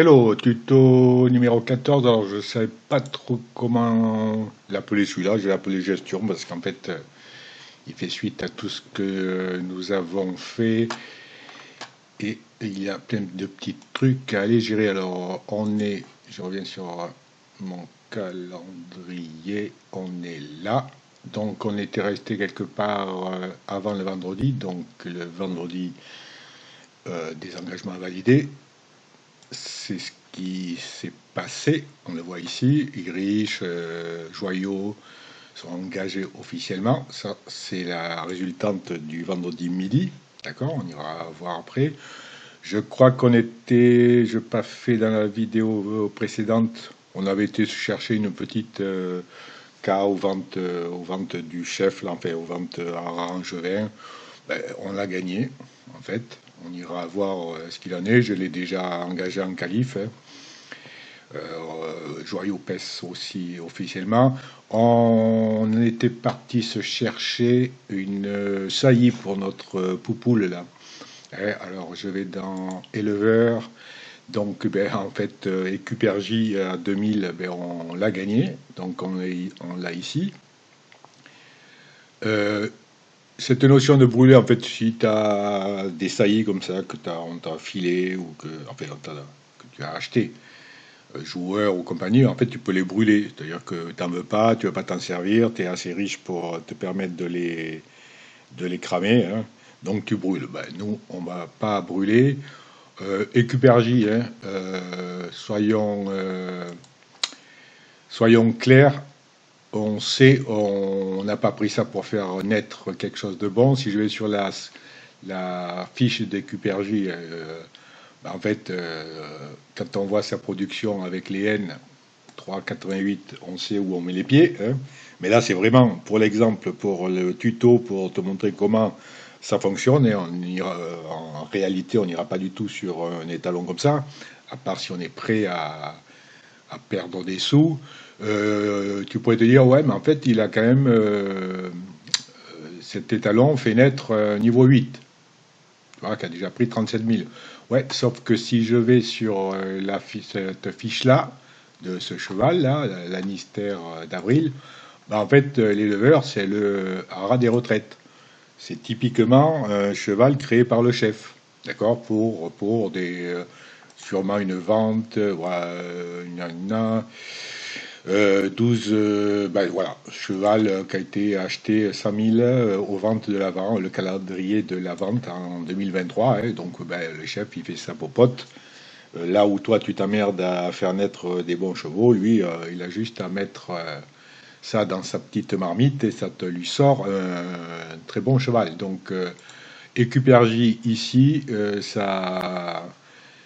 Hello, tuto numéro 14. Alors, je ne savais pas trop comment l'appeler celui-là. Je vais l'appeler gestion parce qu'en fait, il fait suite à tout ce que nous avons fait et il y a plein de petits trucs à aller gérer. Alors, je reviens sur mon calendrier, on est là. Donc, on était resté quelque part avant le vendredi. Donc, le vendredi des engagements validés. C'est ce qui s'est passé. On le voit ici. Irish, Joyaux sont engagés officiellement. Ça, c'est la résultante du vendredi midi. D'accord, on ira voir après. Je crois qu'on était, je pas fait dans la vidéo précédente, on avait été chercher une petite cas aux ventes du chef, là, enfin aux ventes à Rangevin. Ben, on l'a gagné, en fait. On ira voir ce qu'il en est. Je l'ai déjà engagé en qualif. Hein. Joyau PES aussi officiellement. On était parti se chercher une saillie pour notre poupoule là. Et alors je vais dans éleveur. Donc ben, en fait Ecupergy à 2000, ben, on l'a gagné. Donc on l'a ici. Euh, Cette notion de brûler, en fait, si tu as des saillies comme ça, on t'a filé ou que tu as acheté, joueur ou compagnie, en fait, tu peux les brûler. C'est-à-dire que tu n'en veux pas, tu ne veux pas t'en servir, tu es assez riche pour te permettre de les cramer. Hein. Donc tu brûles. Ben, nous, on ne va pas brûler. Écupergie, hein, soyons clairs, on sait, on n'a pas pris ça pour faire naître quelque chose de bon. Si je vais sur la fiche d'Ecupergie, bah, en fait, quand on voit sa production avec les N 3,88, on sait où on met les pieds. Hein. Mais là, c'est vraiment pour l'exemple, pour le tuto, pour te montrer comment ça fonctionne. Et en réalité, on n'ira pas du tout sur un étalon comme ça, à part si on est prêt à perdre des sous. Tu pourrais te dire, ouais, mais en fait, il a quand même cet étalon fait naître niveau 8, tu vois, qui a déjà pris 37 000. Ouais, sauf que si je vais sur cette fiche-là, de ce cheval-là, Lannister d'Avril, bah, en fait, l'éleveur, c'est le haras des retraites. C'est typiquement un cheval créé par le chef, d'accord, pour sûrement une vente, voilà, 12, ben voilà, cheval qui a été acheté 100 000 aux ventes de la vente, le calendrier de la vente en 2023. Hein, donc ben, le chef, il fait sa popote. Là où toi, tu t'emmerdes à faire naître des bons chevaux, lui, il a juste à mettre ça dans sa petite marmite et ça te lui sort un très bon cheval. Donc, Écupergie ici,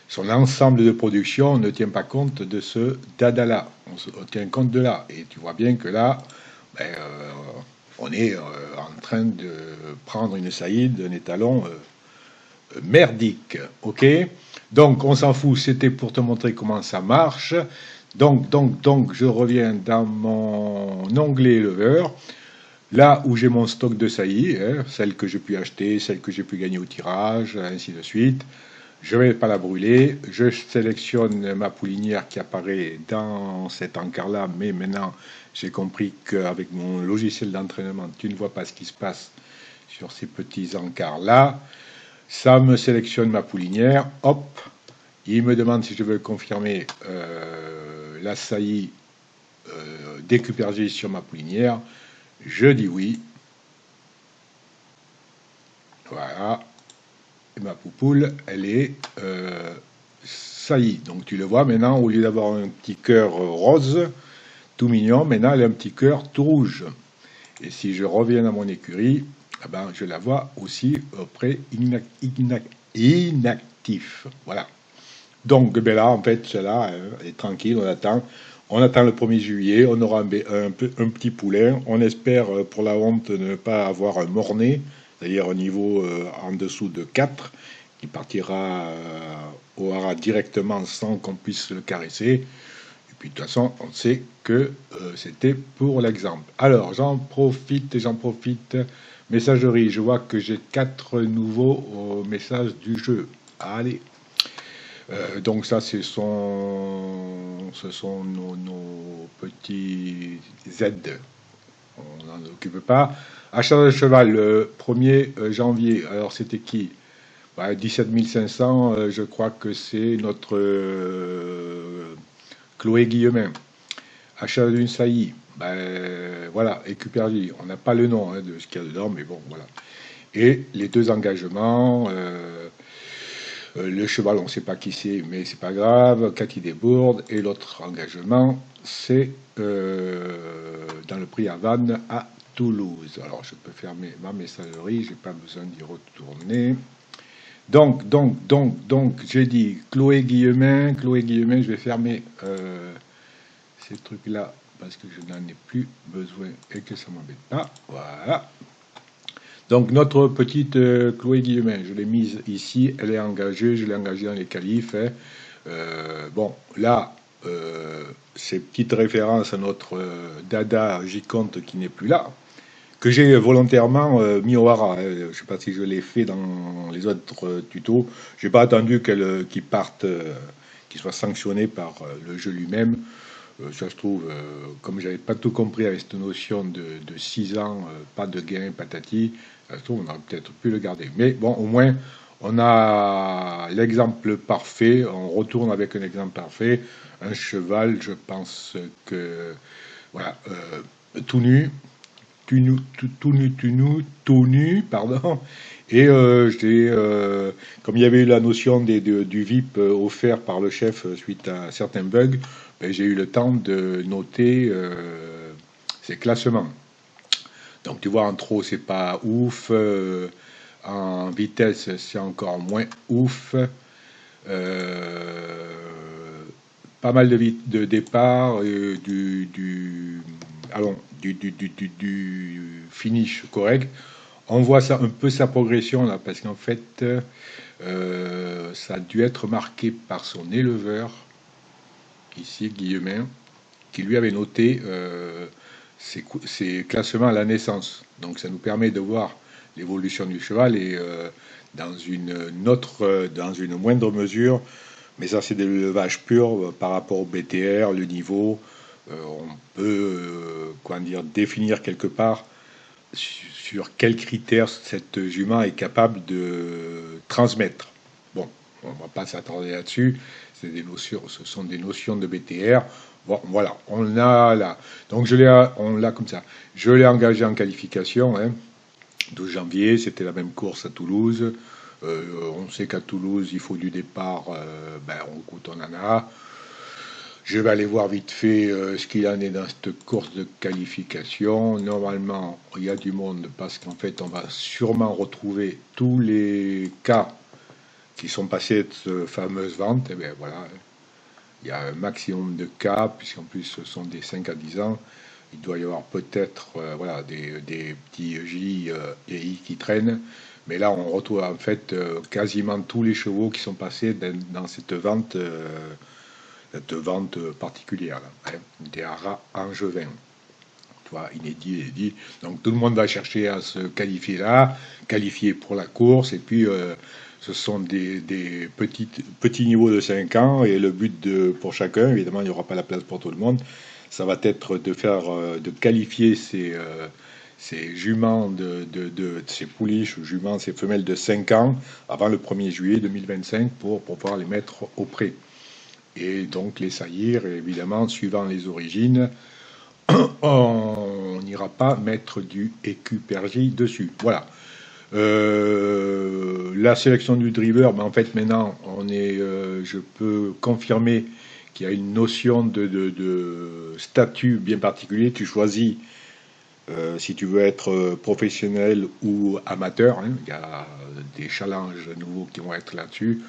son ensemble de production ne tient pas compte de ce dada-là. On tient compte de là. Et tu vois bien que là, ben, on est en train de prendre une saillie d'un étalon merdique. OK? Donc, on s'en fout. C'était pour te montrer comment ça marche. Donc, je reviens dans mon onglet éleveur. Là où j'ai mon stock de saillies, hein, celles que j'ai pu acheter, celles que j'ai pu gagner au tirage, ainsi de suite. Je ne vais pas la brûler. Je sélectionne ma poulinière qui apparaît dans cet encart-là, mais maintenant j'ai compris qu'avec mon logiciel d'entraînement, tu ne vois pas ce qui se passe sur ces petits encarts-là. Ça me sélectionne ma poulinière. Hop, il me demande si je veux confirmer la saillie décupergée sur ma poulinière. Je dis oui. Voilà. Et ma poupoule, elle est saillie. Donc tu le vois maintenant, au lieu d'avoir un petit cœur rose, tout mignon, maintenant elle a un petit cœur tout rouge. Et si je reviens à mon écurie, eh ben, je la vois aussi près inactif. Voilà. Donc ben là, en fait, celle-là, elle est tranquille, on attend. On attend le 1er juillet, on aura un petit poulain. On espère, pour la honte, ne pas avoir un mornay, c'est-à-dire un niveau en dessous de 4, qui partira au haras directement sans qu'on puisse le caresser. Et puis de toute façon, on sait que c'était pour l'exemple. Alors, j'en profite. Messagerie, je vois que j'ai 4 nouveaux messages du jeu. Allez. Donc ça, ce sont nos petits aides. On n'en occupe pas. Achat de cheval, le 1er janvier. Alors c'était qui? 17 500, je crois que c'est notre Chloé Guillemin. Achat d'une saillie. Voilà, Écupergie. On n'a pas le nom de ce qu'il y a dedans, mais bon, voilà. Et les deux engagements, le cheval, on ne sait pas qui c'est, mais c'est pas grave. Cathy Desbourdes. Et l'autre engagement, c'est dans le prix à Vannes à Toulouse. Alors, je peux fermer ma messagerie, j'ai pas besoin d'y retourner. Donc, j'ai dit Chloé Guillemin, je vais fermer ces trucs-là parce que je n'en ai plus besoin et que ça m'embête pas. Voilà. Donc notre petite Chloé Guillemin, je l'ai mise ici, elle est engagée, je l'ai engagée dans les qualifs. Hein. Bon, là, ces petites références à notre Dada Giconte qui n'est plus là, que j'ai volontairement mis au hara. Hein. Je ne sais pas si je l'ai fait dans les autres tutos. J'ai pas attendu qu'il parte, qu'il soit sanctionné par le jeu lui-même. Ça se trouve, comme j'avais pas tout compris avec cette notion de 6 ans, pas de gain, patati, ça se trouve, on aurait peut-être pu le garder. Mais bon, au moins, on a l'exemple parfait, on retourne avec un exemple parfait. Un cheval, je pense que, voilà, tout nu, tout nu, pardon. Et comme il y avait eu la notion du VIP offert par le chef suite à certains bugs, ben, j'ai eu le temps de noter ces classements. Donc tu vois, en trop, c'est pas ouf. En vitesse, c'est encore moins ouf. Euh, Pas mal de départ, allons, du finish correct. On voit ça, un peu sa progression là, parce qu'en fait, ça a dû être marqué par son éleveur, ici, Guillemin, qui lui avait noté ses classements à la naissance. Donc ça nous permet de voir l'évolution du cheval et dans dans une moindre mesure, mais ça c'est de l'élevage pur par rapport au BTR, le niveau. On peut définir quelque part sur quels critères cette jument est capable de transmettre. Bon, on ne va pas s'attarder là-dessus. Ce sont des notions de BTR. Bon, voilà, on l'a là. Donc on l'a comme ça. Je l'ai engagé en qualification. Hein. 12 janvier, c'était la même course à Toulouse. On sait qu'à Toulouse, il faut du départ. On en a. Je vais aller voir vite fait ce qu'il en est dans cette course de qualification. Normalement, il y a du monde parce qu'en fait, on va sûrement retrouver tous les cas qui sont passés de cette fameuse vente. Et bien voilà, il y a un maximum de cas, puisqu'en plus ce sont des 5 à 10 ans. Il doit y avoir peut-être des petits J et I qui traînent. Mais là, on retrouve en fait quasiment tous les chevaux qui sont passés dans cette vente particulière, là, hein, des haras angevins. Tu vois, inédit. Donc tout le monde va chercher à se qualifier là, qualifier pour la course, et puis ce sont des petits niveaux de 5 ans, et le but pour chacun, évidemment, il n'y aura pas la place pour tout le monde, ça va être de qualifier ces juments, ces pouliches ou juments, ces femelles de 5 ans avant le 1er juillet 2025 pour pouvoir les mettre au pré. Et donc les saillir, et évidemment, suivant les origines, on n'ira pas mettre du écupergie dessus. Voilà. La sélection du driver, en fait maintenant, je peux confirmer qu'il y a une notion de statut bien particulier. Tu choisis si tu veux être professionnel ou amateur. Hein. Il y a des challenges nouveaux qui vont être là-dessus.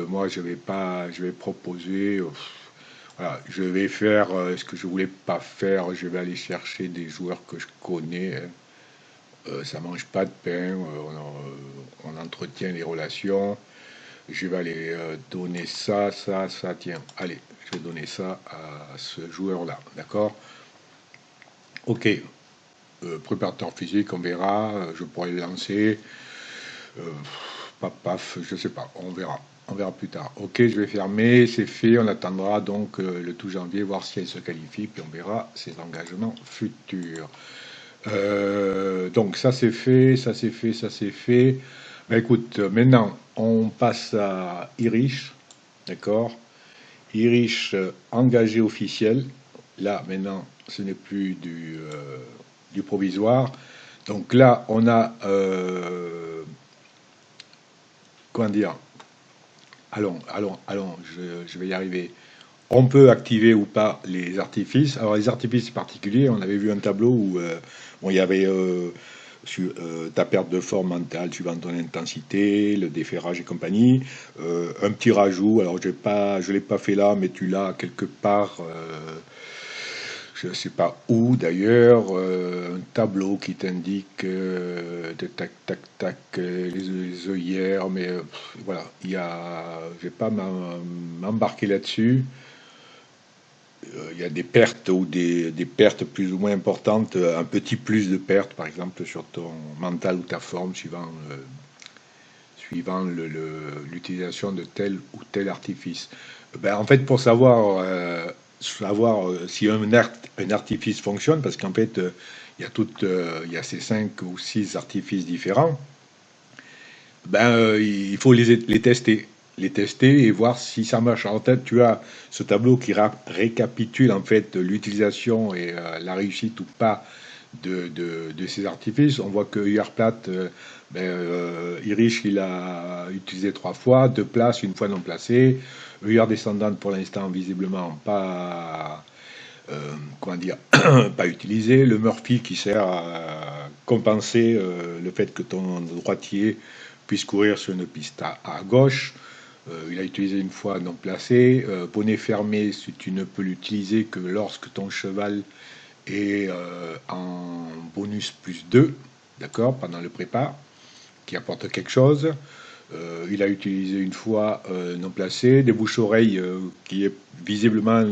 Moi, je vais proposer. Voilà, je vais faire ce que je voulais pas faire. Je vais aller chercher des joueurs que je connais. Hein. Ça mange pas de pain. On entretient les relations. Je vais aller donner ça. Tiens, allez, je vais donner ça à ce joueur-là. D'accord? Ok. Préparateur physique, on verra. Je pourrais le lancer. paf, paf, je sais pas, on verra. On verra plus tard. Ok, je vais fermer, c'est fait. On attendra donc le tout janvier, voir si elle se qualifie, puis on verra ses engagements futurs. Donc ça c'est fait, ça c'est fait, ça c'est fait. Ben, écoute, maintenant on passe à Irish, d'accord? Irish engagé officiel. Là maintenant, ce n'est plus du provisoire. Donc là, on a, comment dire, allons, je vais y arriver. On peut activer ou pas les artifices. Alors les artifices particuliers, on avait vu un tableau où bon, il y avait ta perte de forme mentale suivant ton intensité, le déferrage et compagnie. Un petit rajout, alors je l'ai pas fait là, mais tu l'as quelque part. Je ne sais pas où d'ailleurs, un tableau qui t'indique de tac, tac, tac, les œillères, mais voilà, je vais pas m'embarquer là-dessus. Il y a des pertes ou des pertes plus ou moins importantes, un petit plus de pertes, par exemple, sur ton mental ou ta forme, suivant l'utilisation de tel ou tel artifice. Ben, en fait, pour savoir si un artifice fonctionne, parce qu'en fait, il y a ces 5 ou 6 artifices différents, ben, il faut les tester. Les tester et voir si ça marche. En tête, tu as ce tableau qui récapitule en fait l'utilisation et la réussite ou pas de ces artifices. On voit que Yarplat, Irish, il a utilisé 3 fois, 2 places, une fois non placée. EUR descendante, pour l'instant, visiblement pas, comment dire, pas utilisé. Le Murphy qui sert à compenser le fait que ton droitier puisse courir sur une piste à gauche. Il a utilisé une fois non placé. Bonnet fermé, si tu ne peux l'utiliser que lorsque ton cheval est en bonus plus 2, d'accord, pendant le prépar, qui apporte quelque chose. Il a utilisé une fois non placé. Des bouches-oreilles, qui est visiblement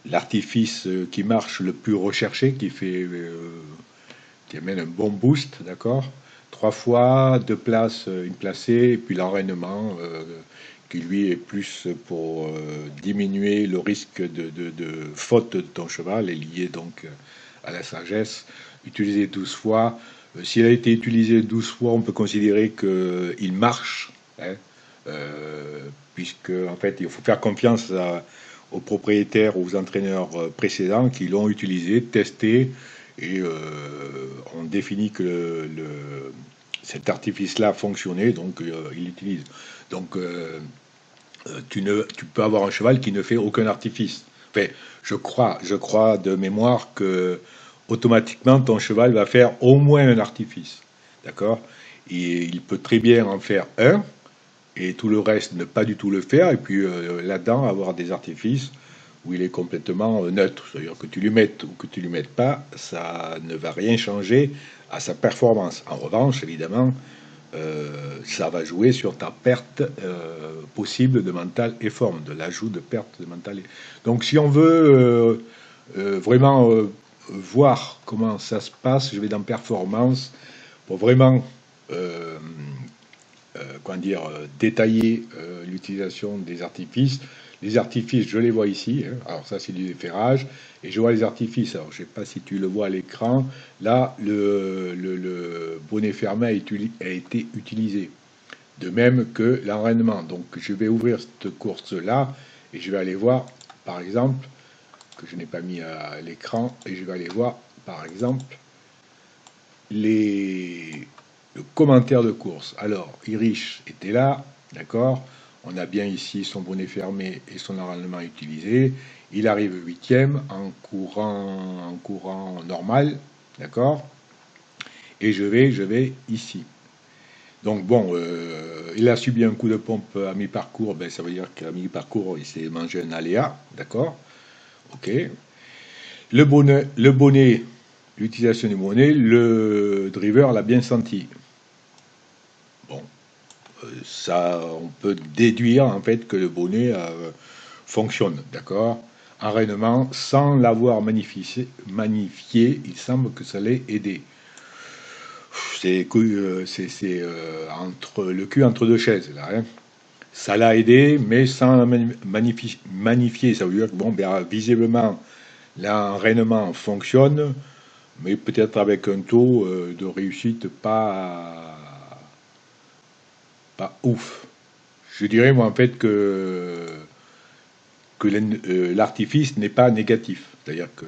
l'artifice qui marche le plus recherché, qui amène un bon boost, d'accord. 3 fois, 2 places, une placée, et puis l'enraînement, qui lui est plus pour diminuer le risque de faute de ton cheval, est lié donc à la sagesse. Utilisé 12 fois. S'il a été utilisé 12 fois, on peut considérer qu'il marche, hein, puisque en fait, il faut faire confiance aux propriétaires, aux entraîneurs précédents qui l'ont utilisé, testé, et on définit que cet artifice-là fonctionnait, donc il l'utilise. Donc tu peux avoir un cheval qui ne fait aucun artifice. Enfin, je crois de mémoire que automatiquement ton cheval va faire au moins un artifice. D'accord? Et il peut très bien en faire un, et tout le reste ne pas du tout le faire, et puis là-dedans avoir des artifices où il est complètement neutre. C'est-à-dire que tu lui mettes ou que tu lui mettes pas, ça ne va rien changer à sa performance. En revanche, évidemment, ça va jouer sur ta perte possible de mental et forme, de l'ajout de perte de mental. Donc si on veut vraiment voir comment ça se passe, je vais dans performance pour vraiment comment dire, détailler l'utilisation des artifices. Les artifices, je les vois ici. Hein. Alors ça, c'est du déferrage. Et je vois les artifices. Alors, je ne sais pas si tu le vois à l'écran. Là, le bonnet fermé a été utilisé. De même que l'enraînement. Donc, je vais ouvrir cette course-là et je vais aller voir, par exemple, que je n'ai pas mis à l'écran, et je vais aller voir, par exemple, le commentaire de course. Alors, Irish était là, d'accord. On a bien ici son bonnet fermé et son enraînement utilisé. Il arrive 8e en courant normal, d'accord. Et je vais ici. Donc bon, il a subi un coup de pompe à mi-parcours, ben, ça veut dire qu'à mi-parcours, il s'est mangé un aléa, d'accord. Ok. Le bonnet, l'utilisation du bonnet, le driver l'a bien senti. Bon, ça, on peut déduire en fait que le bonnet fonctionne, d'accord. Enraînement, sans l'avoir magnifié, il semble que ça l'ait aidé. entre le cul entre deux chaises là, hein. Ça l'a aidé, mais sans magnifier. Ça veut dire que bon, ben, visiblement, l'enraînement fonctionne, mais peut-être avec un taux de réussite pas ouf. Je dirais moi en fait que l'artifice n'est pas négatif. C'est-à-dire que,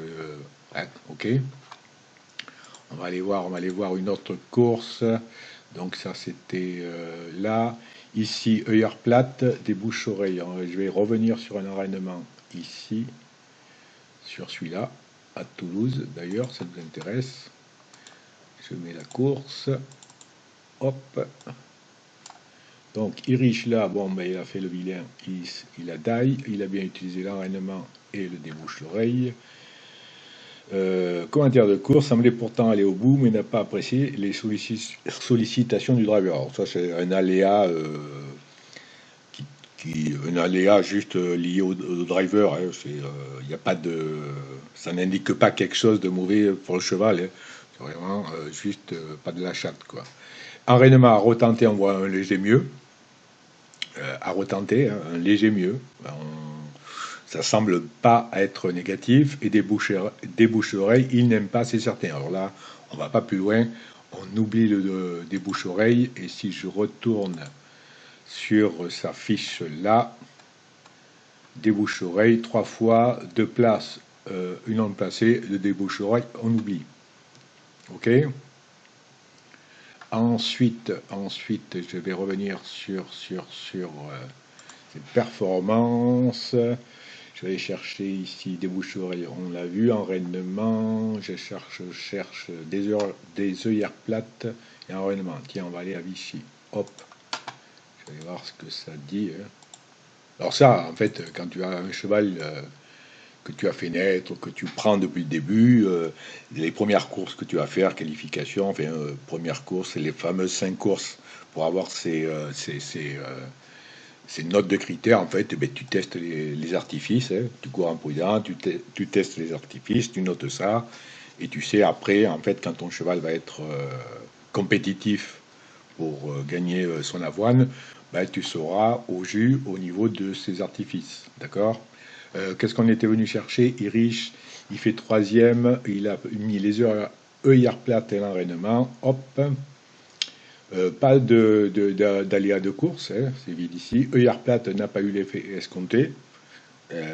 ouais, ok, on va aller voir une autre course. Donc ça c'était là. Ici, œillère plate, des bouches-oreilles. Je vais revenir sur un enraînement ici, sur celui-là, à Toulouse. D'ailleurs, ça nous intéresse. Je mets la course. Hop. Donc, Irish là, bon, ben, il a fait le vilain. Il a daille. Il a bien utilisé l'enraînement et le débouche-l'oreille. Commentaire de course, semblait pourtant aller au bout, mais n'a pas apprécié les sollicitations du driver. Alors, ça, c'est un aléa, un aléa juste lié au driver. Hein. Y a pas de, ça n'indique pas quelque chose de mauvais pour le cheval. Hein. C'est vraiment juste pas de la chatte, quoi. Enraînement à retenter, on voit un léger mieux. À retenter, hein, un léger mieux. Ça semble pas être négatif, et des bouches-oreilles, il n'aime pas, c'est certain. Alors là, on va pas plus loin, on oublie des bouches-oreilles, et si je retourne sur sa fiche là, des bouches-oreilles, 3 fois, 2 places, une onde placée, le débouche-oreille, on oublie. Ok. Ensuite, je vais revenir sur ces performances. Je vais aller chercher ici des bouches-oreilles, on l'a vu, enraînement, je cherche des œillères plates et enraînement. Tiens, on va aller à Vichy. Hop, je vais voir ce que ça dit. Hein. Alors ça, en fait, quand tu as un cheval que tu as fait naître, que tu prends depuis le début, les premières courses que tu vas faire, qualification, enfin, première course, les fameuses 5 courses pour avoir ces notes de critères, en fait, eh bien, tu testes les artifices, hein, tu cours en prudent, tu testes les artifices, tu notes ça, et tu sais après, en fait, quand ton cheval va être compétitif pour gagner son avoine, ben, tu sauras au jus au niveau de ces artifices, d'accord. Qu'est-ce qu'on était venu chercher? Irish, il fait troisième, il a mis les œillères plates et l'enraînement, hop. Pas d'aléa de course, hein, c'est vide ici. œillère plate n'a pas eu l'effet escompté.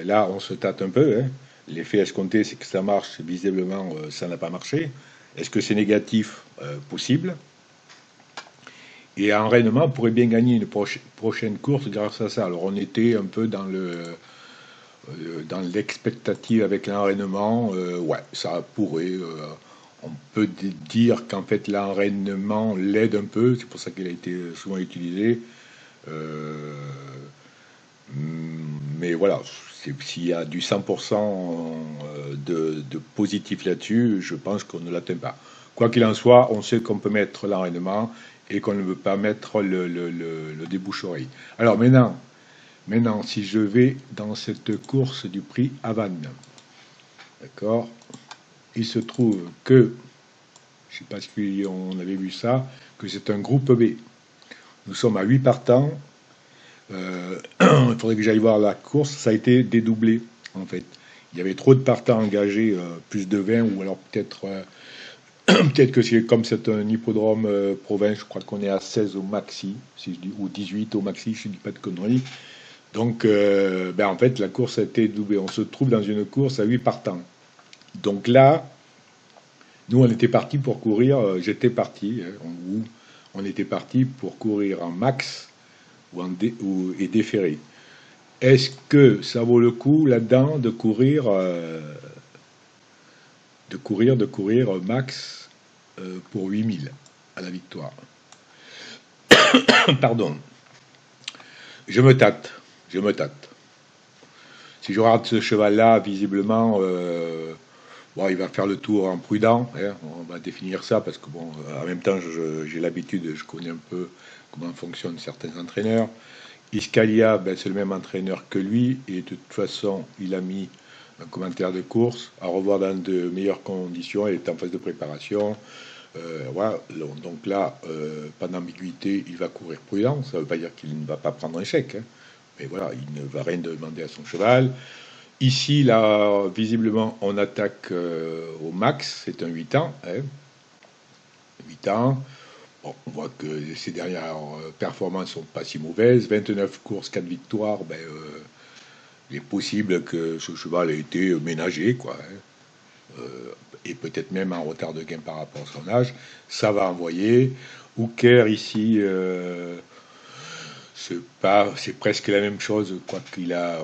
Là, on se tâte un peu. Hein. L'effet escompté, c'est que ça marche. Visiblement, ça n'a pas marché. Est-ce que c'est négatif? Possible. Et enraînement, on pourrait bien gagner une prochaine course grâce à ça. Alors, on était un peu dans l'expectative avec l'enraînement. Ouais, ça pourrait. On peut dire qu'en fait l'enraînement l'aide un peu, c'est pour ça qu'il a été souvent utilisé. Mais voilà, s'il y a du 100% de positif là-dessus, je pense qu'on ne l'atteint pas. Quoi qu'il en soit, on sait qu'on peut mettre l'enraînement et qu'on ne veut pas mettre le débouche-oreille. Alors maintenant, si je vais dans cette course du prix Havane, d'accord, il se trouve que, je ne sais pas si on avait vu ça, que c'est un groupe B. Nous sommes à 8 partants. Il faudrait que j'aille voir la course. Ça a été dédoublé, en fait. Il y avait trop de partants engagés, plus de 20, ou alors peut-être peut-être que c'est comme c'est un hippodrome province, je crois qu'on est à 16 au maxi, si je dis, ou 18 au maxi, je ne dis pas de conneries. Donc, ben en fait, la course a été doublée. On se trouve dans une course à 8 partants. Donc là, nous, on était parti pour courir, j'étais parti, on était parti pour courir en max et déféré. Est-ce que ça vaut le coup là-dedans de courir max pour 8000 à la victoire? Pardon. Je me tâte. Si je regarde ce cheval-là, visiblement, bon, il va faire le tour en prudent. Hein, on va définir ça parce que, bon, en même temps, j'ai l'habitude, je connais un peu comment fonctionnent certains entraîneurs. Iscalia, ben, c'est le même entraîneur que lui, et de toute façon, il a mis un commentaire de course à revoir dans de meilleures conditions. Il est en phase de préparation. Voilà, donc là, pas d'ambiguïté, il va courir prudent. Ça ne veut pas dire qu'il ne va pas prendre un chèque, hein. Mais voilà, il ne va rien demander à son cheval. Ici, là, visiblement, on attaque au max, c'est un 8 ans, hein. 8 ans. Bon, on voit que ses dernières performances sont pas si mauvaises. 29 courses, 4 victoires. Ben, il est possible que ce cheval ait été ménagé, quoi, hein. Et peut-être même en retard de gain par rapport à son âge. Ça va envoyer. Hooker ici, c'est presque la même chose, quoi qu'il a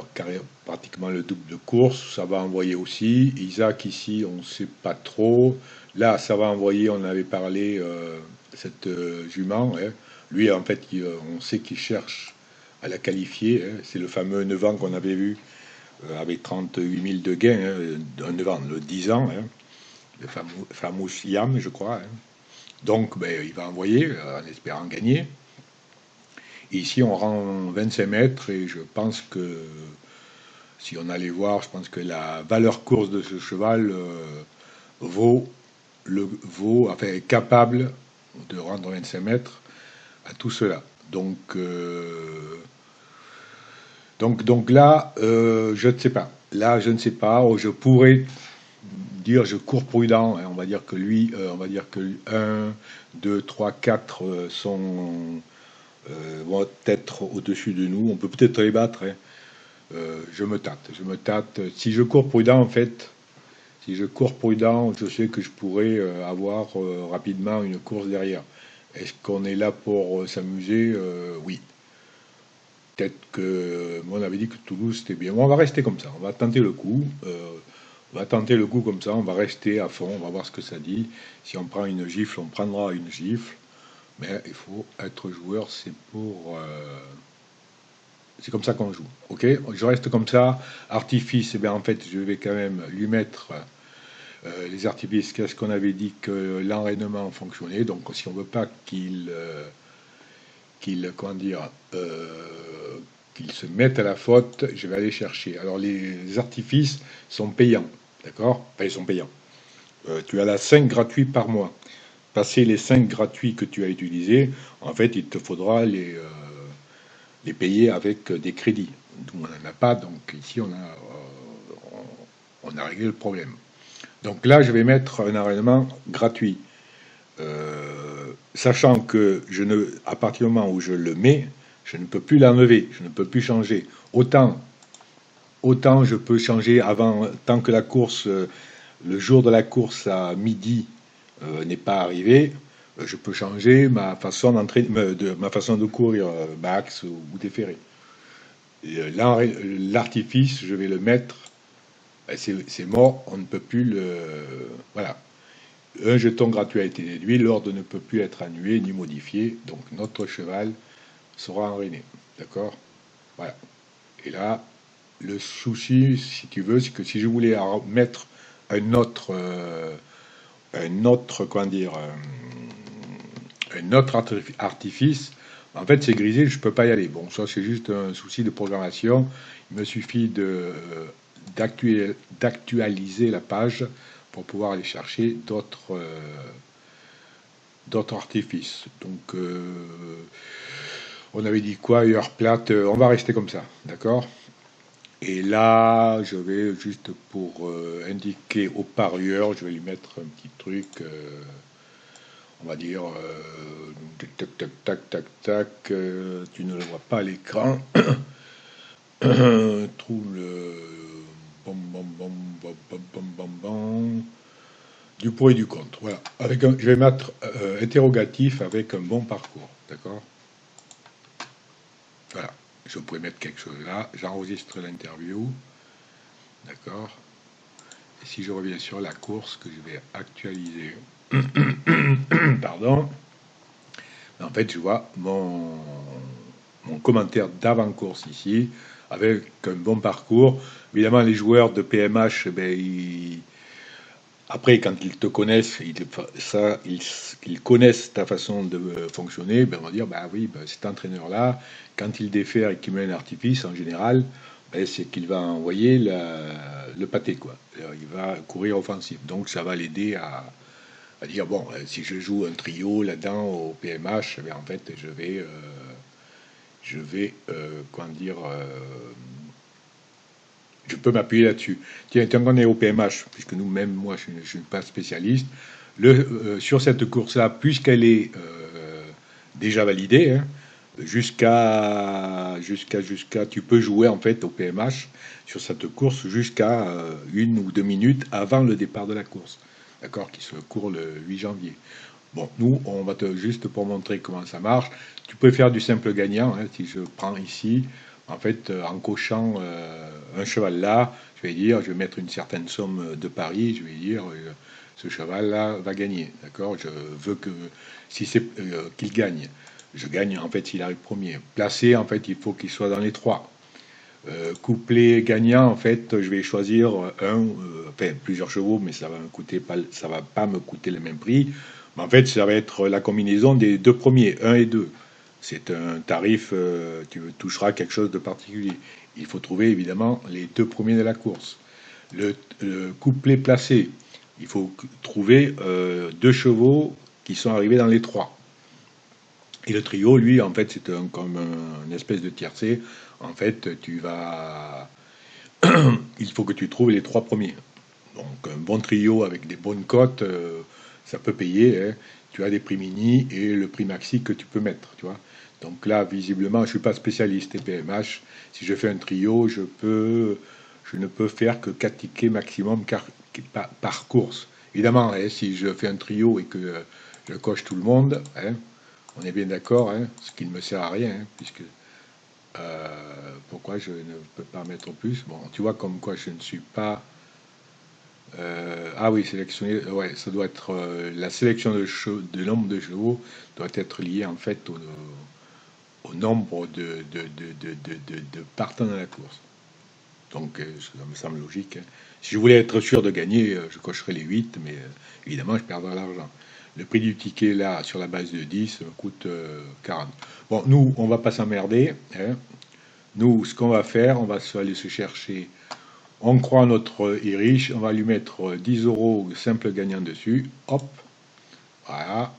pratiquement le double de course. Ça va envoyer aussi. Isaac ici, on ne sait pas trop. Là, ça va envoyer. On avait parlé cette jument, hein. Lui, en fait, on sait qu'il cherche à la qualifier, hein. C'est le fameux 9 ans qu'on avait vu avec 38 000 de gains, hein, un 9 ans, le 10 ans, hein, le fameux Siam, je crois, hein. Donc, ben, il va envoyer en espérant gagner. Et ici, on rend 25 mètres et je pense que si on allait voir, je pense que la valeur course de ce cheval enfin, est capable de rendre 25 mètres à tout cela. Donc là, je ne sais pas. Là, je ne sais pas. Je pourrais dire je cours prudent, hein. On va dire que lui, on va dire que 1, 2, 3, 4 vont être au-dessus de nous. On peut peut-être les battre, hein. Je me tâte. Si je cours prudent, en fait, si je cours prudent, je sais que je pourrais avoir rapidement une course derrière. Est-ce qu'on est là pour s'amuser? Oui. Peut-être que moi on avait dit que Toulouse c'était bien. Bon, on va rester comme ça. On va tenter le coup. On va tenter le coup comme ça. On va rester à fond. On va voir ce que ça dit. Si on prend une gifle, on prendra une gifle. Mais il faut être joueur. C'est comme ça qu'on joue. Ok, je reste comme ça. Artifice, eh bien, en fait, je vais quand même lui mettre les artifices. Qu'est-ce qu'on avait dit que l'enraînement fonctionnait. Donc, si on veut pas comment dire, qu'il se mette à la faute, je vais aller chercher. Alors, les artifices sont payants, d'accord? Enfin, ils sont payants. Tu as la 5 gratuits par mois. Passer les 5 gratuits que tu as utilisés, en fait, il te faudra les payer avec des crédits. Nous, on n'en a pas, donc ici, on a réglé le problème. Donc là, je vais mettre un enraînement gratuit. Sachant que à partir du moment où je le mets, je ne peux plus l'enlever, je ne peux plus changer. Autant je peux changer avant, tant que la course, le jour de la course à midi n'est pas arrivé, je peux changer ma façon ma façon de courir, max ou déféré. L'artifice, je vais le mettre, ben, c'est mort, on ne peut plus voilà. Un jeton gratuit a été déduit, l'ordre ne peut plus être annulé ni modifié, donc notre cheval sera enrainé. D'accord? Voilà. Et là, le souci, si tu veux, c'est que si je voulais mettre un autre, comment dire, un autre artifice, en fait, c'est grisé, je ne peux pas y aller. Bon, ça, c'est juste un souci de programmation. Il me suffit d'actualiser la page pour pouvoir aller chercher d'autres artifices. Donc, on avait dit quoi, heure plate, on va rester comme ça, d'accord? Et là, je vais juste pour indiquer au parieur, je vais lui mettre un petit truc, on va dire, tac, tac, tac, tac, tac, tu ne le vois pas à l'écran. Trouve le bam, bam, bam, bam, bam, bam, bam, bam, du pour et du contre. Voilà. Je vais mettre interrogatif avec un bon parcours. D'accord? Voilà. Je pourrais mettre quelque chose là. J'enregistre l'interview. D'accord? Et si je reviens sur la course que je vais actualiser, pardon, en fait, je vois mon commentaire d'avant-course ici, avec un bon parcours. Évidemment, les joueurs de PMH, ben, après, quand ils te connaissent, ils connaissent ta façon de fonctionner, ben, on va dire, bah oui, ben, cet entraîneur-là, quand il défère et qu'il met un artifice, en général, ben, c'est qu'il va envoyer le pâté, quoi. Il va courir offensif. Donc, ça va l'aider à dire, bon, si je joue un trio là-dedans au PMH, eh bien, en fait, comment dire, je peux m'appuyer là-dessus. Tiens, tant qu'on est au PMH, puisque nous-mêmes, moi, je ne suis pas spécialiste, sur cette course-là, puisqu'elle est déjà validée, hein, tu peux jouer en fait au PMH sur cette course jusqu'à 1 ou 2 minutes avant le départ de la course, d'accord, qui se court le 8 janvier. Bon, nous, on va juste pour montrer comment ça marche. Tu peux faire du simple gagnant, hein, si je prends ici, en fait, en cochant un cheval là, je vais mettre une certaine somme de paris, je vais dire, ce cheval là va gagner, d'accord. Je veux que si c'est qu'il gagne, je gagne en fait s'il arrive premier. Placé, en fait, il faut qu'il soit dans les trois. Couplet gagnant, en fait, je vais choisir enfin plusieurs chevaux, mais ça va pas me coûter le même prix. Mais en fait, ça va être la combinaison des deux premiers, 1 et 2. C'est un tarif, tu toucheras quelque chose de particulier. Il faut trouver évidemment les deux premiers de la course. Le couplet placé, il faut trouver deux chevaux qui sont arrivés dans les trois. Et le trio, lui, en fait, c'est comme une espèce de tiercé. En fait, il faut que tu trouves les trois premiers. Donc, un bon trio avec des bonnes cotes, ça peut payer, hein. Tu as des prix mini et le prix maxi que tu peux mettre, tu vois. Donc là, visiblement, je ne suis pas spécialiste PMH. Si je fais un trio, je ne peux faire que 4 tickets maximum par course. Évidemment, hein, si je fais un trio et que je coche tout le monde, hein, on est bien d'accord, hein, ce qui ne me sert à rien, hein, puisque pourquoi je ne peux pas mettre plus. Bon, tu vois comme quoi je ne suis pas. Ah oui, sélectionner. Ouais, ça doit être la sélection de nombre de chevaux doit être liée en fait au nombre de partants dans la course. Donc ça me semble logique, hein. Si je voulais être sûr de gagner, je cocherais les 8, mais évidemment je perdrais l'argent. Le prix du ticket là, sur la base de 10, me coûte 40. Bon, nous, on va pas s'emmerder, hein. Nous, ce qu'on va faire, on va aller se chercher. On croit notre Irish, on va lui mettre 10 euros simple gagnant dessus. Hop, voilà.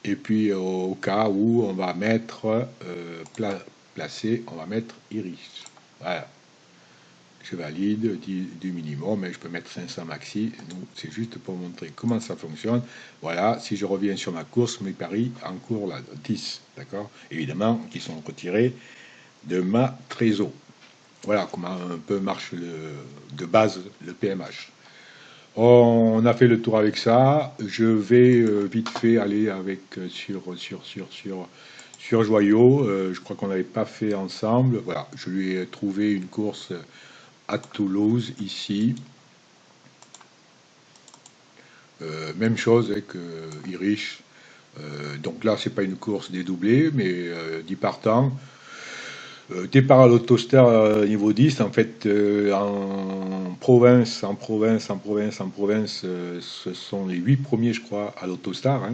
Et puis au cas où on va mettre placé, on va mettre Irish. Voilà. Je valide du minimum, mais je peux mettre 500 maxi. Nous, c'est juste pour montrer comment ça fonctionne. Voilà, si je reviens sur ma course, mes paris en cours là, 10, d'accord. Évidemment, qui sont retirés de ma trésor. Voilà comment un peu marche de base le PMH. On a fait le tour avec ça. Je vais vite fait aller avec sur Joyau. Je crois qu'on n'avait pas fait ensemble. Voilà, je lui ai trouvé une course à Toulouse ici. Même chose avec Irish. Donc là, c'est pas une course dédoublée, mais 10 partants. Départ à l'autostar niveau 10, en fait, en province, ce sont les 8 premiers, je crois, à l'autostar, hein.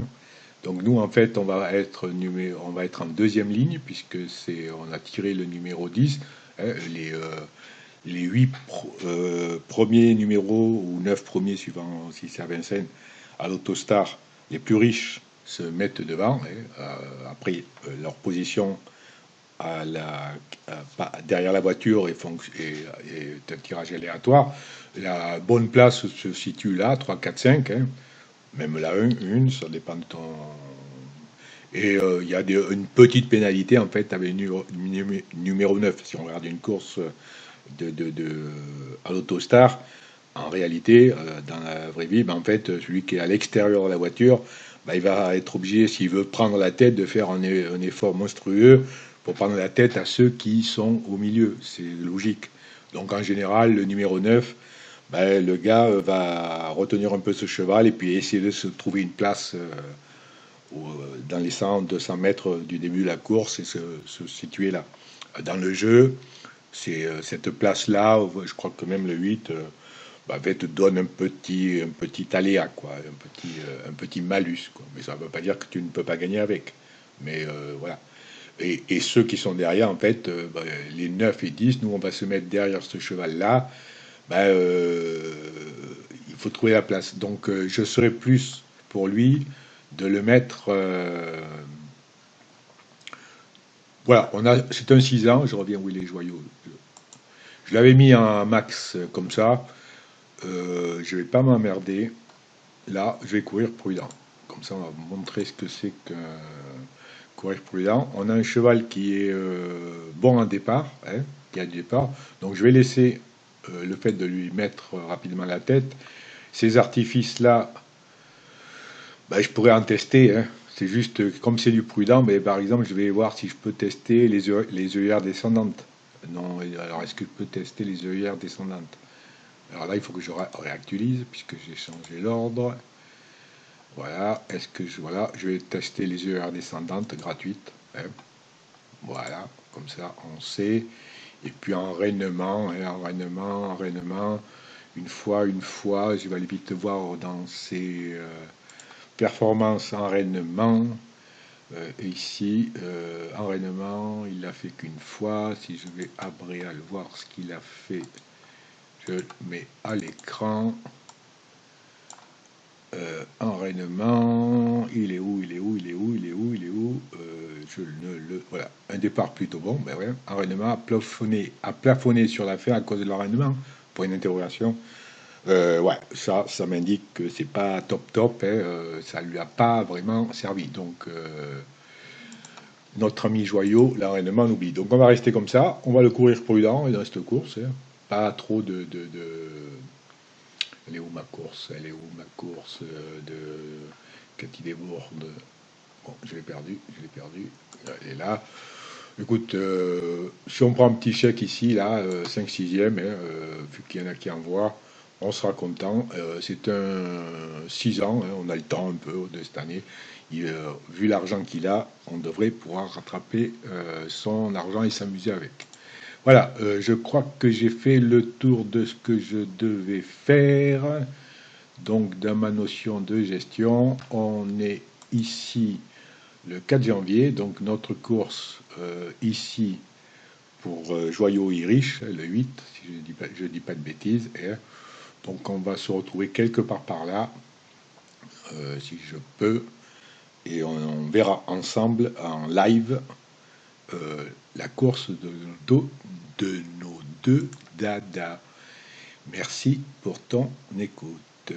Donc nous, en fait, on va être en deuxième ligne, puisque on a tiré le numéro 10, hein, les 8 premiers numéros, ou 9 premiers, suivant si c'est à Vincennes, à l'autostar, les plus riches se mettent devant, hein. Après, leur position derrière la voiture et un tirage aléatoire. La bonne place se situe là, 3, 4, 5, hein. Même la 1, ça dépend de ton. Et il y a une petite pénalité en fait avec le numéro 9. Si on regarde une course à l'autostar, en réalité, dans la vraie vie, ben, en fait, celui qui est à l'extérieur de la voiture, ben, il va être obligé, s'il veut prendre la tête, de faire un effort monstrueux pour prendre la tête à ceux qui sont au milieu. C'est logique. Donc en général, le numéro 9, ben, le gars va retenir un peu ce cheval et puis essayer de se trouver une place dans les 100-200 mètres du début de la course et se situer là. Dans le jeu, c'est cette place-là, je crois que même le 8 bah, te donne un petit aléa, quoi, un petit malus, quoi. Mais ça ne veut pas dire que tu ne peux pas gagner avec. Mais voilà. Et ceux qui sont derrière, en fait, bah, les 9 et 10, nous, on va se mettre derrière ce cheval-là. Bah, il faut trouver la place. Donc je serais plus pour lui de le mettre. Voilà, c'est un 6 ans, je reviens où il est joyaux. Je l'avais mis en max comme ça. Je vais pas m'emmerder. Là, je vais courir prudent. Comme ça, on va montrer ce que c'est que courir prudent. On a un cheval qui est bon en départ, hein, qui a du départ. Donc je vais laisser le fait de lui mettre rapidement la tête. Ces artifices-là, ben, je pourrais en tester. Hein. C'est juste, comme c'est du prudent, mais par exemple, je vais voir si je peux tester les œillères descendantes. Non, alors est-ce que je peux tester les œillères descendantes? Alors là, il faut que je réactualise, puisque j'ai changé l'ordre. Voilà, voilà, je vais tester les œillères descendantes gratuites. Hein. Voilà, comme ça, on sait. Et puis enraînement, hein, enraînement, une fois, je vais aller vite voir dans ces performances enraînement. Et ici, enraînement, il l'a fait qu'une fois. Si je vais à Bréal voir ce qu'il a fait, je le mets à l'écran. Enraînement, il est où, il est où, il est où, il est où, il est où je ne le... Voilà, un départ plutôt bon, ben ouais. Enraînement a plafonné sur la fin à cause de l'enraînement, pour une interrogation. Ouais, ça m'indique que c'est pas top top, hein, ça lui a pas vraiment servi. Donc, notre ami Joyau, l'enraînement, on oublie. Donc, on va rester comme ça, on va le courir prudent, il reste course, hein. Pas trop de elle est où ma course? Elle est où ma course de Cathy Desbourdes? Bon, je l'ai perdu, je l'ai perdu. Elle est là. Écoute, si on prend un petit chèque ici, là, 5 6e, hein, vu qu'il y en a qui envoient, on sera content. C'est un 6 ans, hein, on a le temps un peu de cette année. Vu l'argent qu'il a, on devrait pouvoir rattraper son argent et s'amuser avec. Voilà, je crois que j'ai fait le tour de ce que je devais faire. Donc, dans ma notion de gestion, on est ici le 4 janvier. Donc, notre course ici pour Joyau Irish, le 8, si je dis pas de bêtises. Et, donc, on va se retrouver quelque part par là, si je peux. Et on verra ensemble en live la course de nos deux dadas. Merci pour ton écoute.